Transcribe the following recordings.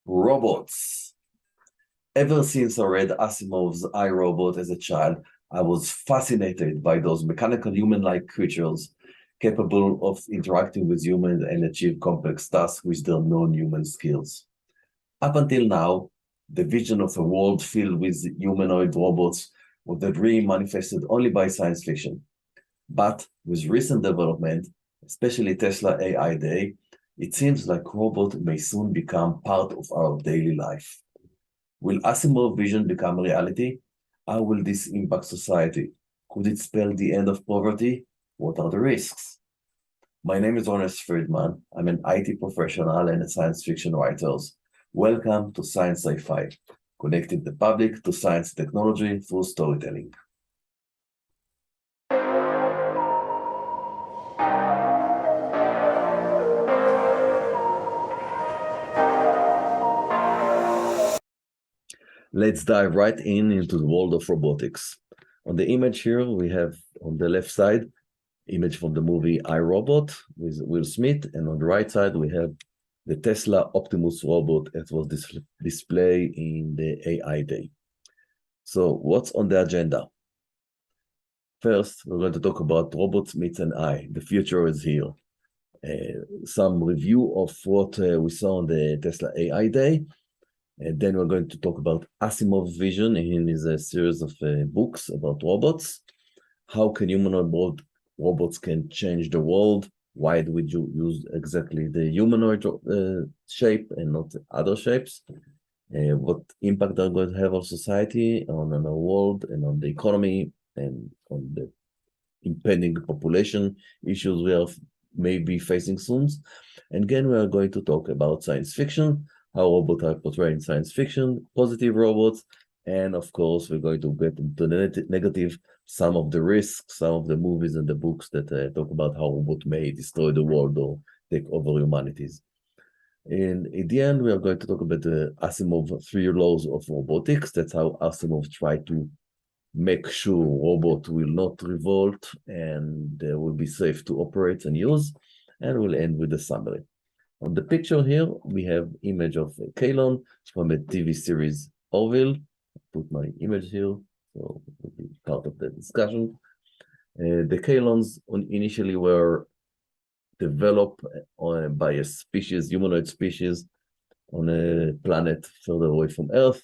Robots. Ever since I read Asimov's I, Robot as a child, I was fascinated by those mechanical human-like creatures capable of interacting with humans and achieve complex tasks with their non-human skills. Up until now, the vision of a world filled with humanoid robots was a dream manifested only by science fiction. But with recent development, especially Tesla AI Day, it seems like robots may soon become part of our daily life. Will Asimov vision become reality? How will this impact society? Could it spell the end of poverty? What are the risks? My name is Ernest Friedman. I'm an IT professional and a science fiction writer. Welcome to Science Sci-Fi, connecting the public to science technology through storytelling. Let's dive right into the world of robotics. On the image here, we have on the left side, image from the movie I, Robot with Will Smith, and on the right side, we have the Tesla Optimus robot that was displayed in the AI Day. So what's on the agenda? First, we're going to talk about robots meets an eye. The future is here. Some review of what we saw on the Tesla AI Day. And then we're going to talk about Asimov's vision in his series of books about robots. How can humanoid robots can change the world? Why would you use exactly the humanoid shape and not other shapes? What impact they're going to have on society, on our world, and on the economy, and on the impending population issues we are maybe facing soon. And again, we are going to talk about science fiction, how robots are portrayed in science fiction, positive robots, and of course, we're going to get into the negative, some of the risks, some of the movies and the books that talk about how robots may destroy the world or take over humanities. And in the end, we are going to talk about the Asimov 3 laws of robotics. That's how Asimov tried to make sure robots will not revolt and they will be safe to operate and use. And we'll end with a summary. On the picture here, we have image of Kalon from a TV series Orville. Put my image here, so it will be part of the discussion. The Kalons initially were developed by a species, humanoid species, on a planet further away from Earth,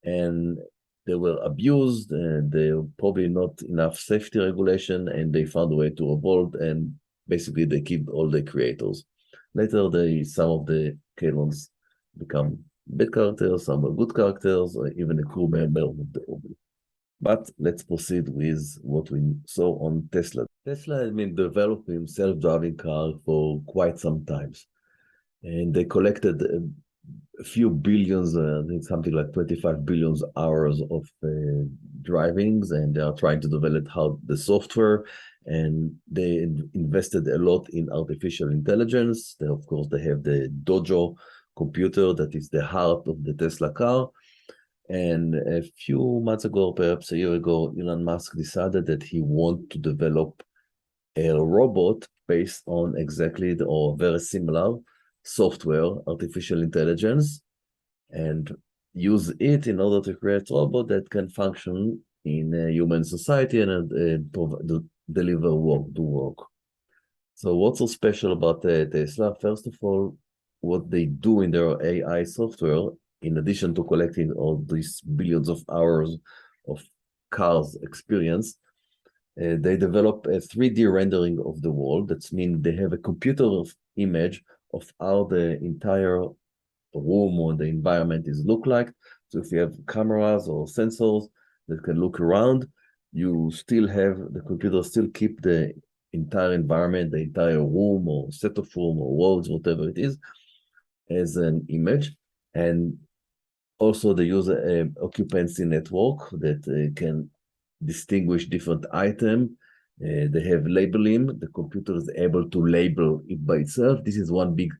and they were abused, and they were probably not enough safety regulation, and they found a way to evolve, and basically they killed all the creators. Later, some of the Kalons become bad characters, some were good characters, or even a crew member of the Orville. But let's proceed with what we saw on Tesla. Tesla has been developing self-driving car for quite some time. And they collected a few billions, I think something like 25 billion hours of drivings, and they are trying to develop how the software, and they invested a lot in artificial intelligence. They, of course, they have the Dojo computer that is the heart of the Tesla car. And a few months ago, perhaps a year ago, Elon Musk decided that he wanted to develop a robot based on exactly or very similar software, artificial intelligence, and use it in order to create a robot that can function in a human society and deliver work, do work. So what's so special about Tesla? First of all, what they do in their AI software, in addition to collecting all these billions of hours of cars experience, they develop a 3D rendering of the world. That means they have a computer image of how the entire room or the environment is look like. So if you have cameras or sensors that can look around, you still have the computer still keep the entire environment, the entire room or set of room or walls, whatever it is, as an image. And also they use an occupancy network that can distinguish different items. They have labeling. The computer is able to label it by itself. This is one big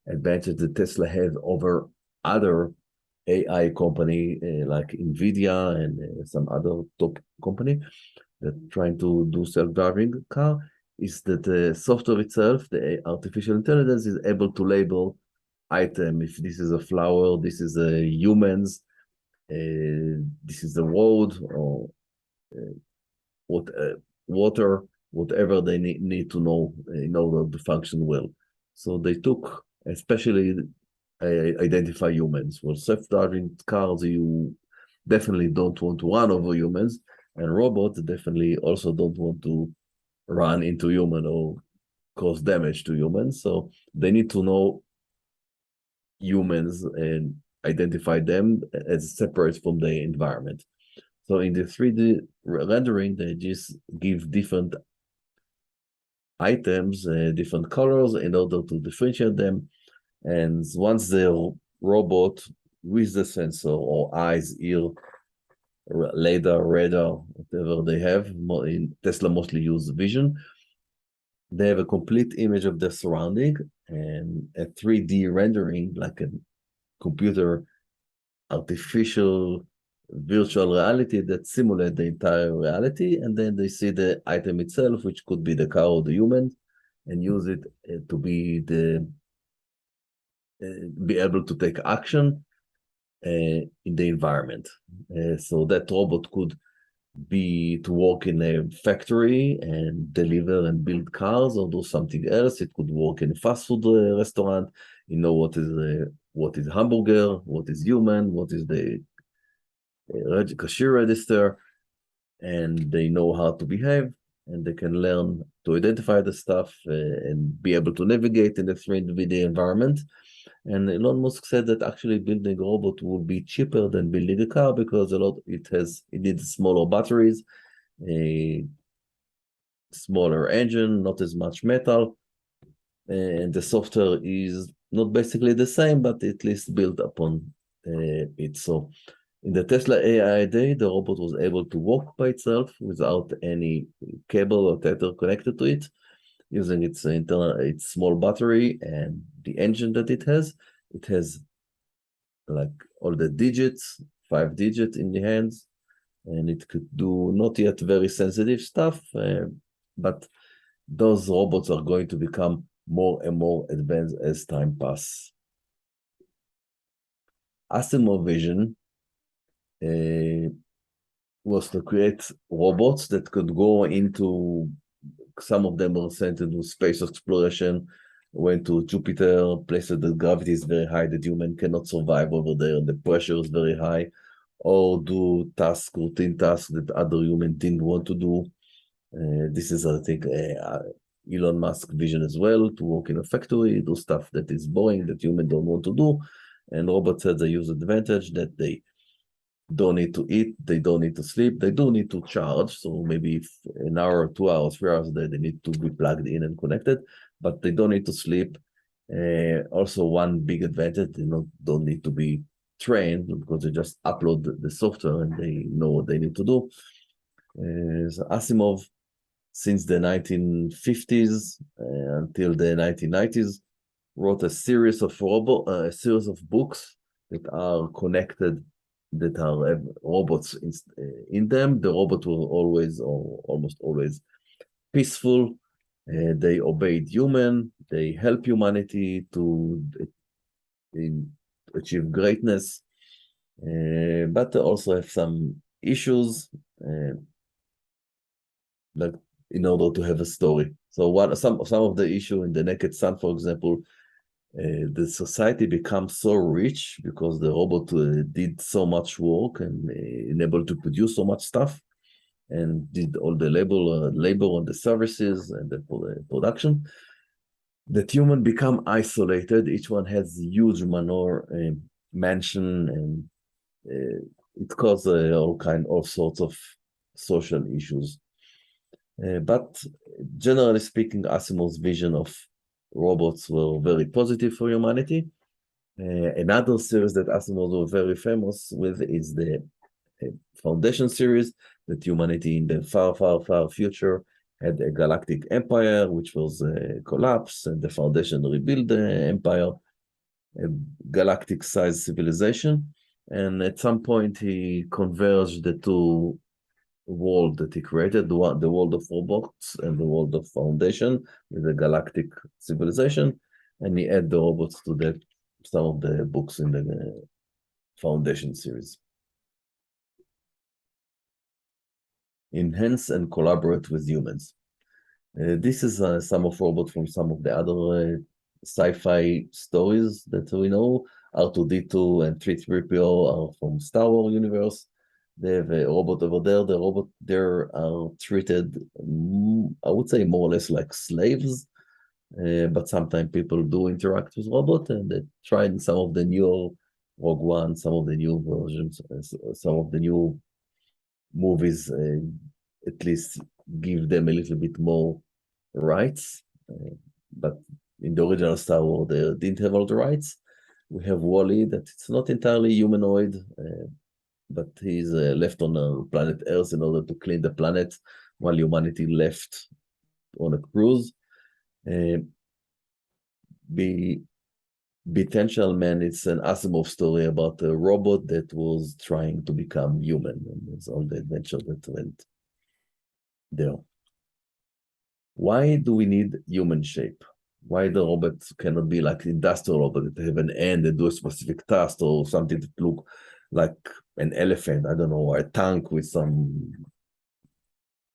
advantage that Tesla has over other AI company like NVIDIA and some other top company that trying to do self-driving car, is that the software itself, the artificial intelligence, is able to label item. If this is a flower, this is a humans, this is the road, or what water, whatever they need to know in order to function well. So they took, especially identify humans. Well, self-driving cars, you definitely don't want to run over humans, and robots definitely also don't want to run into human or cause damage to humans. So they need to know humans and identify them as separate from the environment. So in the 3D rendering, they just give different items, different colors in order to differentiate them. And once the robot with the sensor or eyes, ear, radar, whatever they have, in Tesla mostly use vision, they have a complete image of the surrounding and a 3D rendering, like a computer artificial virtual reality that simulate the entire reality, and then they see the item itself, which could be the car or the human, and use it to be able to take action in the environment. So that robot could be to work in a factory and deliver and build cars or do something else. It could work in a fast food restaurant. You know what is hamburger, what is human, what is the cashier register, and they know how to behave, and they can learn to identify the stuff and be able to navigate in the 3D environment. And Elon Musk said that actually building a robot will be cheaper than building a car because it needs smaller batteries, a smaller engine, not as much metal, and the software is not basically the same, but at least built upon it. So in the Tesla AI day, the robot was able to walk by itself without any cable or tether connected to it, using its small battery and the engine that it has. It has like all the digits, 5 digits in the hands, and it could do not yet very sensitive stuff, but those robots are going to become more and more advanced as time passes. Asimov vision was to create robots that could go into, some of them were sent into space exploration, went to Jupiter, places that gravity is very high, that human cannot survive over there, and the pressure is very high, or do routine tasks that other human didn't want to do. This is, I think, Elon Musk vision as well, to work in a factory, do stuff that is boring, that humans don't want to do. And robots had the use advantage that they don't need to eat, they don't need to sleep, they do need to charge. So maybe if an hour, 2 hours, 3 hours a day, they need to be plugged in and connected, but they don't need to sleep. Also, one big advantage, they don't need to be trained because they just upload the software and they know what they need to do. So Asimov, since the 1950s until the 1990s, wrote a series of books that are connected, that are robots in them. The robot will always, or almost always, peaceful. They obeyed human. They help humanity to achieve greatness, but they also have some issues, like in order to have a story. So some of the issue in the Naked Sun, for example, the society becomes so rich because the robot did so much work and enabled to produce so much stuff and did all the labor on the services and the production, that human become isolated. Each one has huge mansion, and it causes all sorts of social issues. But generally speaking, Asimov's vision of robots were very positive for humanity. Another series that Asimov was very famous with is the Foundation series, that humanity in the far, far, far future had a galactic empire which was collapsed, and the Foundation rebuilt the empire, a galactic-sized civilization. And at some point, he converged the two world that he created, the world of robots and the world of Foundation with a galactic civilization, and he add the robots to that some of the books in the Foundation series. Enhance and collaborate with humans. This is some of robot from some of the other sci-fi stories that we know. R2-D2 and 3PO are from Star Wars universe. They have a robot over there. The robot there are treated, I would say, more or less like slaves. But sometimes people do interact with robot, and they tried some of the new Rogue One, some of the new versions, some of the new movies, at least give them a little bit more rights. But in the original Star Wars, they didn't have all the rights. We have Wally, that it's not entirely humanoid, but he's left on planet Earth in order to clean the planet while humanity left on a cruise. Potential Man, it's an Asimov story about a robot that was trying to become human, and it's all the adventure that went there. Why do we need human shape? Why the robots cannot be like industrial robots that have an end and do a specific task, or something that look like an elephant, I don't know, or a tank with some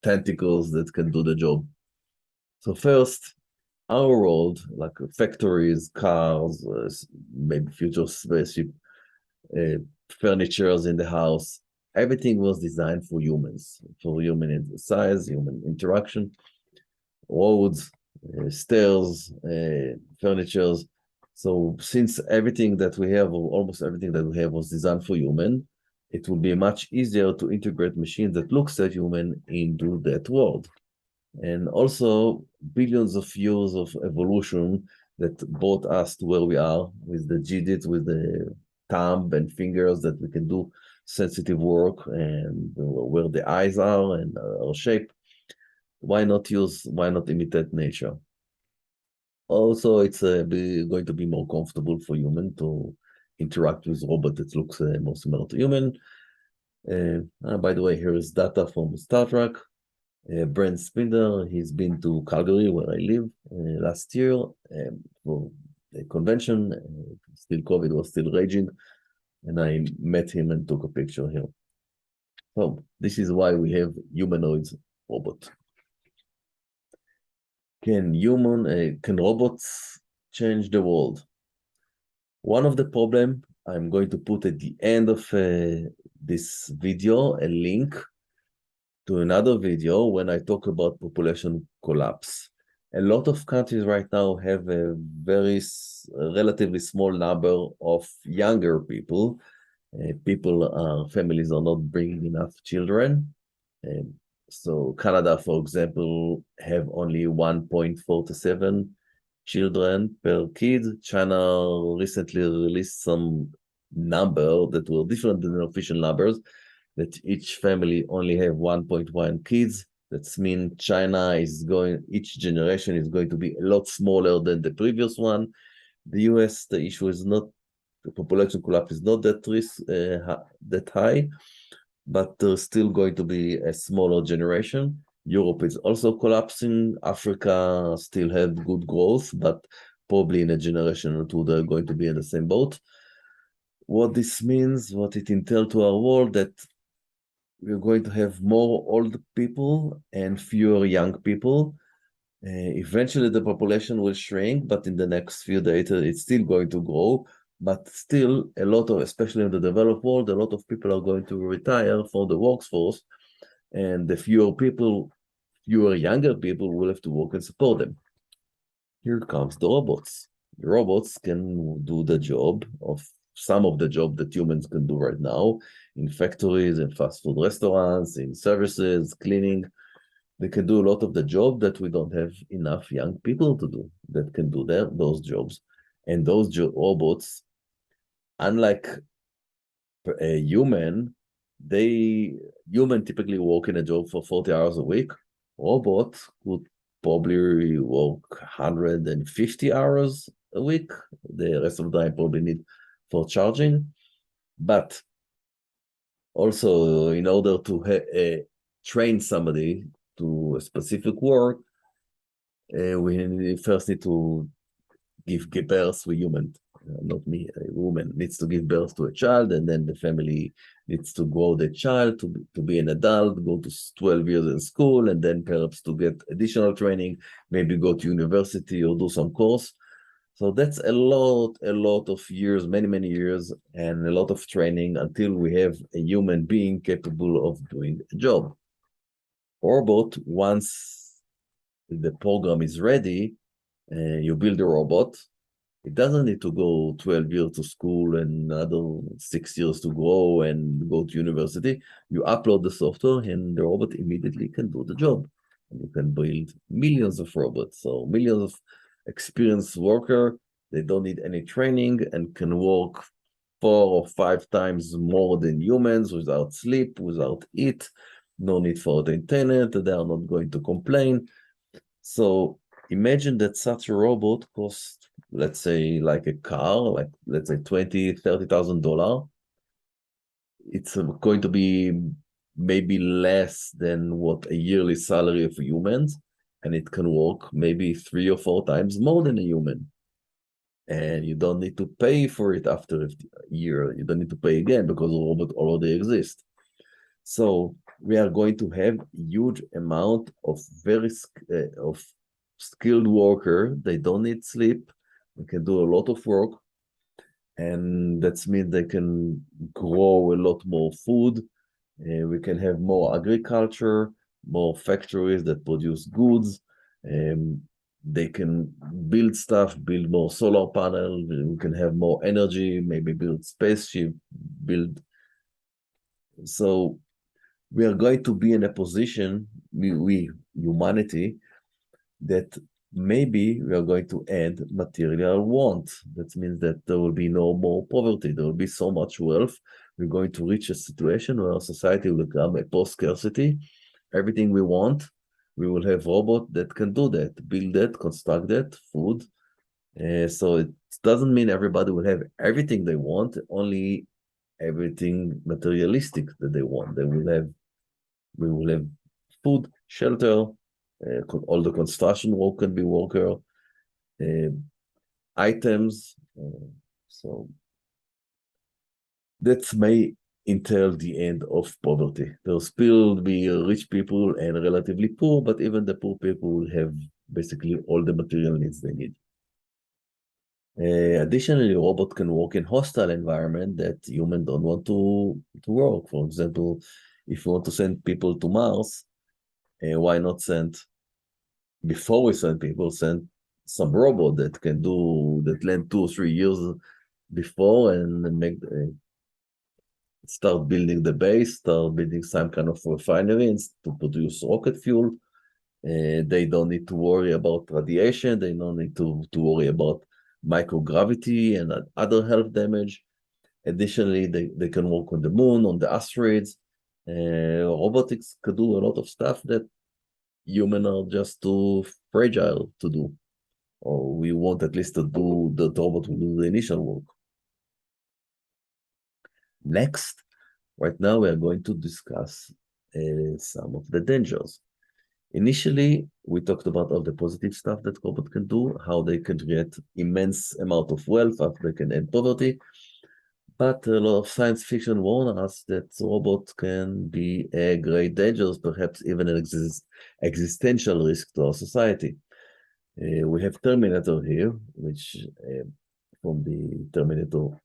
tentacles that can do the job? So first, our world, like factories, cars, maybe future spaceship, furnitures in the house, everything was designed for humans, for human size, human interaction, roads, stairs, furnitures. So since everything that we have, or almost everything that we have, was designed for human, it will be much easier to integrate machines that looks like human into that world. And also billions of years of evolution that brought us to where we are with the GDIT, with the thumb and fingers that we can do sensitive work, and where the eyes are and our shape. Why not imitate nature? Also, it's going to be more comfortable for human to interact with robot that looks more similar to human. By the way, here is data from Star Trek. Brent Spindler, he's been to Calgary, where I live, last year for a convention. Still COVID was still raging, and I met him and took a picture here. So this is why we have humanoids robot. Can robots change the world? One of the problem, I'm going to put at the end of this video a link to another video when I talk about population collapse. A lot of countries right now have a relatively small number of younger people. Families are not bringing enough children. So Canada, for example, have only 1.47 children per kid. China recently released some number that were different than the official numbers, that each family only have 1.1 kids. That's mean each generation is going to be a lot smaller than the previous one. The US, the issue is not, the population collapse is not that high, but there's still going to be a smaller generation. Europe is also collapsing. Africa still have good growth, but probably in a generation or two, they're going to be in the same boat. What this means, what it entails to our world, that we're going to have more old people and fewer young people. Eventually, the population will shrink, but in the next few decades, it's still going to grow. But still, especially in the developed world, a lot of people are going to retire from the workforce, and the fewer younger people will have to work and support them. Here comes the robots. The robots can do the job of some of the job that humans can do right now in factories, in fast food restaurants, in services, cleaning. They can do a lot of the job that we don't have enough young people to do that can do those jobs. And those robots, unlike a human, human typically work in a job for 40 hours a week. Robots would probably work 150 hours a week. The rest of the time probably need for charging. But also, in order to train somebody to a specific work, we first need to give birth with human. not me, a woman needs to give birth to a child, and then the family needs to grow the child to be an adult, go to 12 years in school, and then perhaps to get additional training, maybe go to university or do some course. So that's a lot of years, many years, and a lot of training until we have a human being capable of doing a job. Robot, once the program is ready, you build a robot. It doesn't need to go 12 years to school and another 6 years to grow and go to university. You upload the software and the robot immediately can do the job. And you can build millions of robots, so millions of experienced worker. They don't need any training and can work 4 or 5 times more than humans without sleep, without eat, no need for the internet. They are not going to complain. So imagine that such a robot costs, let's say, like a car, like let's say $20,000-$30,000. It's going to be maybe less than what a yearly salary of humans, and it can work maybe 3 or 4 times more than a human. And you don't need to pay for it after a year. You don't need to pay again because the robot already exists. So we are going to have huge amount of of skilled worker. They don't need sleep. They can do a lot of work, and that means they can grow a lot more food. We can have more agriculture, more factories that produce goods. They can build stuff, build more solar panels. We can have more energy, maybe build spaceship, build. So we are going to be in a position, we humanity, that maybe we are going to end material want. That means that there will be no more poverty. There will be so much wealth. We're going to reach a situation where our society will become a post-scarcity. Everything we want, we will have robots that can do that, build that, construct that, food. So it doesn't mean everybody will have everything they want, only everything materialistic that they want. We will have food, shelter, all the construction work can be worker, items. So that may entail the end of poverty. There will still be rich people and relatively poor, but even the poor people will have basically all the material needs they need. Additionally, a robot can work in hostile environment that humans don't want to work. For example, if you want to send people to Mars, why not before we send people, send some robot that land 2 or 3 years before and start building the base, start building some kind of refinery to produce rocket fuel. They don't need to worry about radiation. They don't need to worry about microgravity and other health damage. Additionally, they can work on the moon, on the asteroids. Robotics could do a lot of stuff that humans are just too fragile to do. Or we want at least to do the robot will do the initial work. Next, right now we are going to discuss some of the dangers. Initially, we talked about all the positive stuff that robots can do, how they can create immense amount of wealth, how they can end poverty. But a lot of science fiction warn us that robots can be a great danger, perhaps even an existential risk to our society. We have Terminator here, which from the Terminator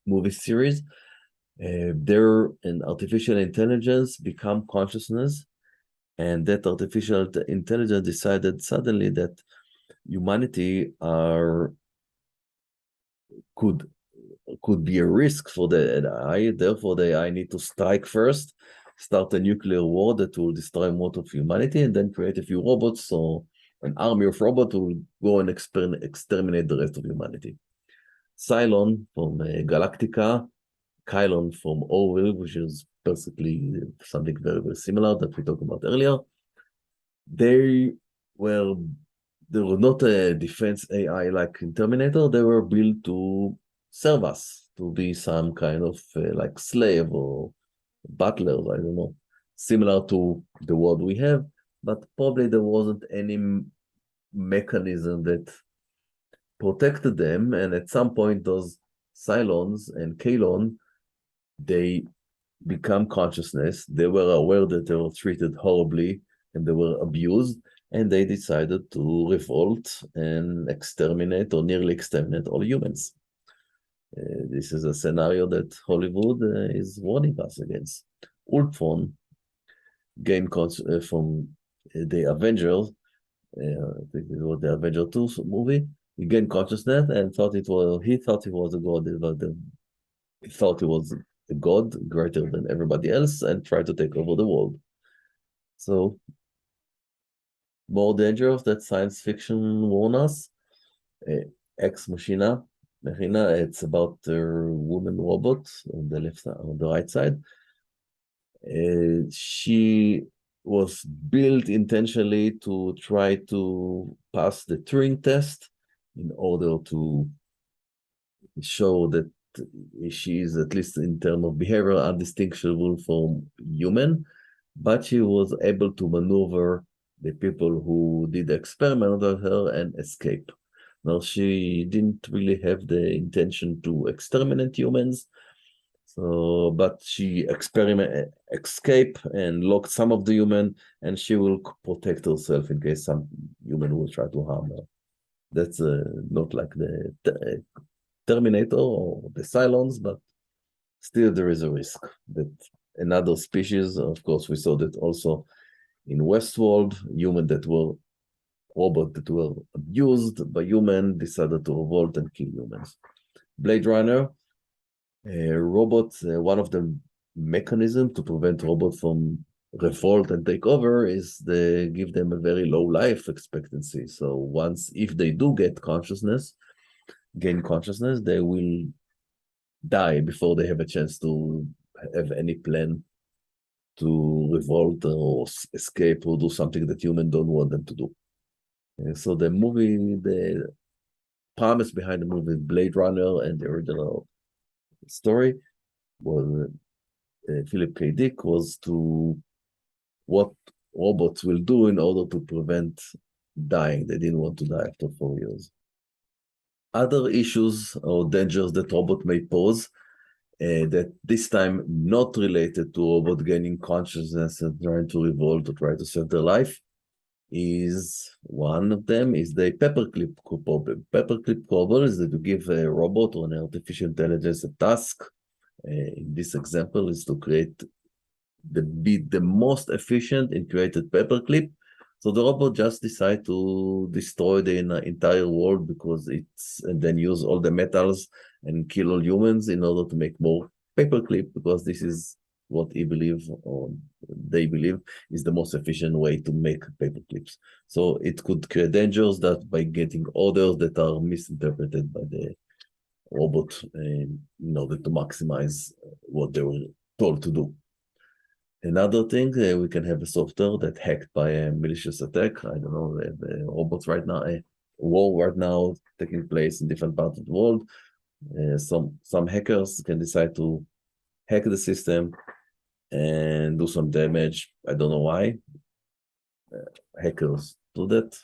movie series. There, an artificial intelligence become consciousness, and that artificial intelligence decided suddenly that humanity could be a risk for the AI. Therefore, the AI need to strike first, start a nuclear war that will destroy most of humanity, and then create a few robots. So an army of robots will go and exterminate the rest of humanity. Cylon from Galactica, Kylon from Orwell, which is basically something very similar that we talked about earlier. They were not a defense AI like in Terminator. They were built to serve us, to be some kind of like slave or butlers, I don't know, similar to the world we have, but probably there wasn't any mechanism that protected them, and at some point those Cylons and Kalon, they become consciousness. They were aware that they were treated horribly and they were abused, and they decided to revolt and exterminate or nearly exterminate all humans. This is a scenario that Hollywood is warning us against. Ultron gained from the Avengers, I think it was the Avenger 2 movie. He gained consciousness and he thought he was a god, but he thought he was a god greater than everybody else and tried to take over the world. So, more dangerous that science fiction warn us. Ex Machina, it's about a woman robot on the left side, on the right side. She was built intentionally to try to pass the Turing test in order to show that she is, at least in terms of behavior, undistinguishable from human, but she was able to maneuver the people who did the experiment with her and escape. Now, she didn't really have the intention to exterminate humans, so, but she escape and locked some of the human, and she will protect herself in case some human will try to harm her. That's not like the Terminator or the Cylons, but still there is a risk that another species, of course, we saw that also in Westworld, robots that were abused by humans decided to revolt and kill humans. Blade Runner, robots, one of the mechanisms to prevent robots from revolt and take over is they give them a very low life expectancy. So if they do gain consciousness, they will die before they have a chance to have any plan to revolt or escape or do something that humans don't want them to do. So the premise behind the movie Blade Runner and the original story was Philip K. Dick was to what robots will do in order to prevent dying. They didn't want to die after 4 years. Other issues or dangers that robot may pose, that this time not related to robot gaining consciousness and trying to revolt or try to save their life, is one of them is the paperclip problem. Paperclip problem is that you give a robot or an artificial intelligence a task. In this example is to be the most efficient in created paperclip. So the robot just decide to destroy the entire world and then use all the metals and kill all humans in order to make more paperclip, because this is what they believe is the most efficient way to make paperclips. So it could create dangers that by getting orders that are misinterpreted by the robot in order to maximize what they were told to do. Another thing, we can have a software that hacked by a malicious attack. I don't know, the robots right now, a war right now taking place in different parts of the world. Some hackers can decide to hack the system and do some damage. I don't know why. Hackers do that.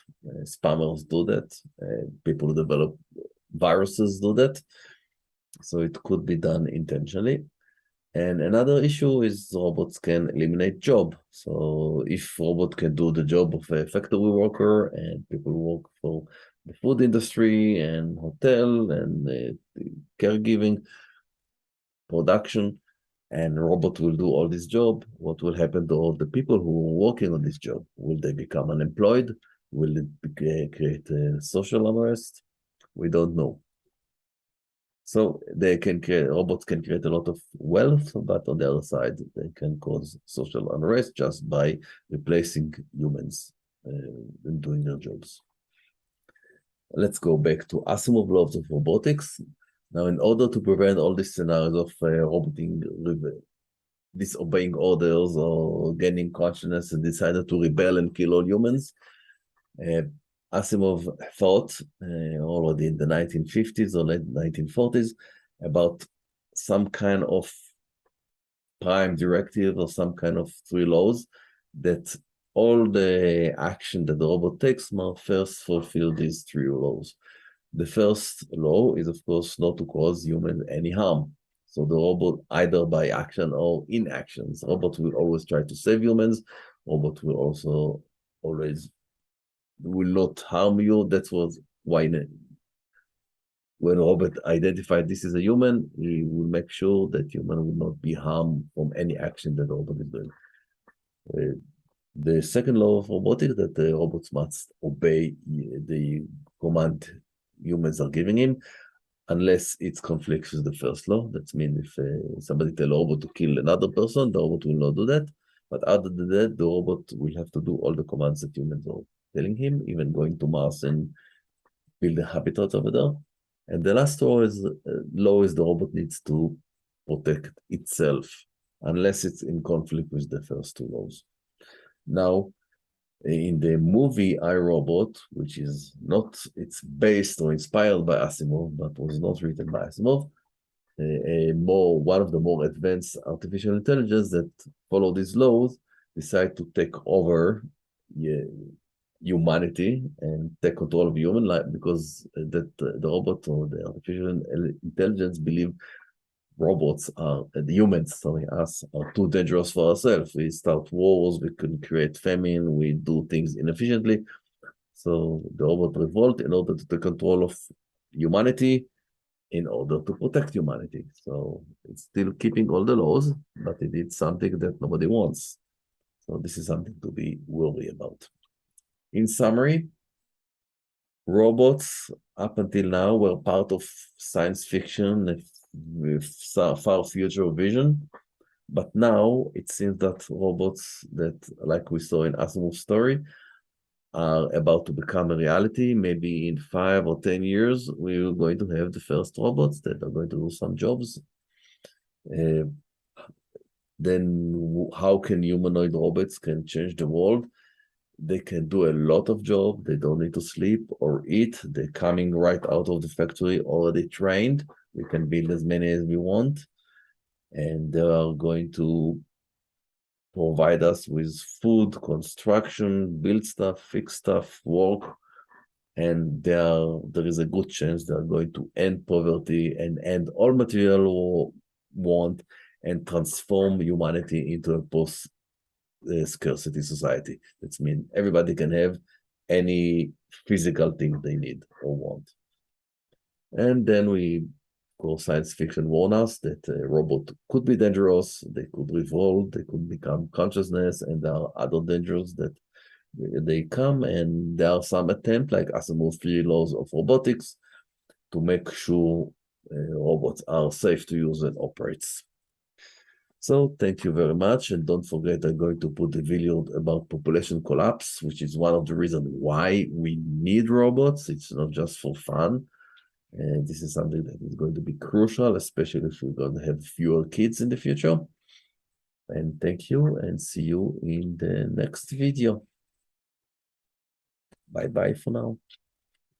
Spammers do that. People who develop viruses do that. So it could be done intentionally. And another issue is robots can eliminate job. So if robot can do the job of a factory worker and people work for the food industry and hotel and caregiving, production, and robot will do all this job, what will happen to all the people who are working on this job? Will they become unemployed? Will it create a social unrest? We don't know. So robots can create a lot of wealth, but on the other side, they can cause social unrest just by replacing humans in doing their jobs. Let's go back to Asimov laws of robotics. Now, in order to prevent all these scenarios of disobeying orders or gaining consciousness and decided to rebel and kill all humans, Asimov thought already in the 1950s or late 1940s about some kind of prime directive or some kind of three laws that all the action that the robot takes must first fulfill these three laws. The first law is, of course, not to cause humans any harm. So the robot, either by action or inactions, robot will always try to save humans. Robot will also always will not harm you. That was why when Robert identified this as a human, he will make sure that human will not be harmed from any action that robot is doing. The second law of robotics that the robots must obey the command humans are giving him, unless it conflicts with the first law. That means if somebody tell a robot to kill another person, the robot will not do that. But other than that, the robot will have to do all the commands that humans are telling him, even going to Mars and build a habitat over there. And the last law is the robot needs to protect itself, unless it's in conflict with the first two laws. Now, in the movie I, Robot, which is not, it's based or inspired by Asimov, but was not written by Asimov, one of the more advanced artificial intelligence that follow these laws decide to take over humanity and take control of human life, because the robot or the artificial intelligence believe robots are, the humans, sorry, us, are too dangerous for ourselves. We start wars, we can create famine, we do things inefficiently. So the robot revolt in order to take control of humanity, in order to protect humanity. So it's still keeping all the laws, but it did something that nobody wants. So this is something to be worried about. In summary, robots up until now were part of science fiction with far future vision. But now it seems that robots that, like we saw in Asimov's story, are about to become a reality. Maybe in 5 or 10 years, we're going to have the first robots that are going to do some jobs. Then how can humanoid robots can change the world? They can do a lot of job. They don't need to sleep or eat. They're coming right out of the factory already trained. We can build as many as we want. And they are going to provide us with food, construction, build stuff, fix stuff, work. And there is a good chance they are going to end poverty and end all material want and transform humanity into a post scarcity society. That means everybody can have any physical thing they need or want. And then of course, science fiction warn us that a robot could be dangerous, they could revolt, they could become consciousness, and there are other dangers that they come, and there are some attempts, like Asimov's 3 laws of robotics, to make sure robots are safe to use and operate. So thank you very much, and don't forget I'm going to put the video about population collapse, which is one of the reasons why we need robots. It's not just for fun. And this is something that is going to be crucial, especially if we're going to have fewer kids in the future. And thank you, and see you in the next video. Bye-bye for now.